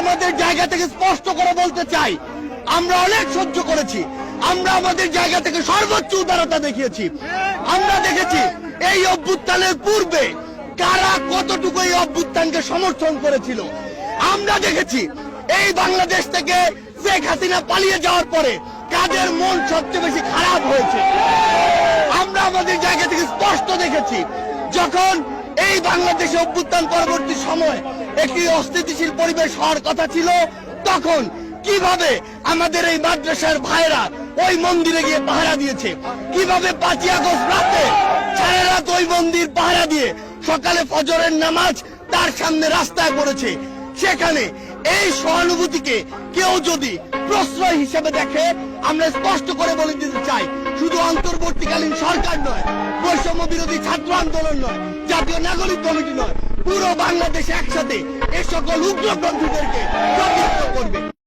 আমাদের জায়গা থেকে স্পষ্ট করে বলতে চাই, আমরা অনেক সহ্য করেছি, আমরা আমাদের জায়গা থেকে সর্বোচ্চ উদারতা দেখিয়েছি। আমরা দেখেছি এই অভ্যুত্থানের পূর্বে কারা কতটুকু এই অভ্যুত্থানকে সমর্থন করেছিল। আমরা দেখেছি এই বাংলাদেশ থেকে শেখ হাসিনা পালিয়ে যাওয়ার পরে কাদের মন সবচেয়ে বেশি খারাপ হয়েছে। আমরা আমাদের জায়গা থেকে স্পষ্ট দেখেছি যখন এই বাংলাদেশে অভ্যুত্থান পরবর্তী সময় একটি অস্থিতিশীল পরিবেশ হওয়ার কথা ছিল, তখন কিভাবে আমাদের এই মাদ্রাসার ভাইরা ওই মন্দিরে গিয়ে পাহারা দিয়েছে, কিভাবে 5ই আগস্ট রাতে সারা রাত ওই মন্দির পাহারা দিয়ে সকালে ফজরের নামাজ তার সামনে রাস্তায় পড়েছে। সেখানে এই সহানুভূতিকে কেউ যদি প্রশ্রয় হিসেবে দেখে, আমরা স্পষ্ট করে বলে দিতে চাই, শুধু অন্তর্বর্তীকালীন সরকার নয়, বৈষম্য বিরোধী ছাত্র আন্দোলন নয়, জাতীয় নাগরিক কমিটি নয়, পুরো বাংলাদেশ একসাথে এই সকল উগ্রপন্থীদেরকে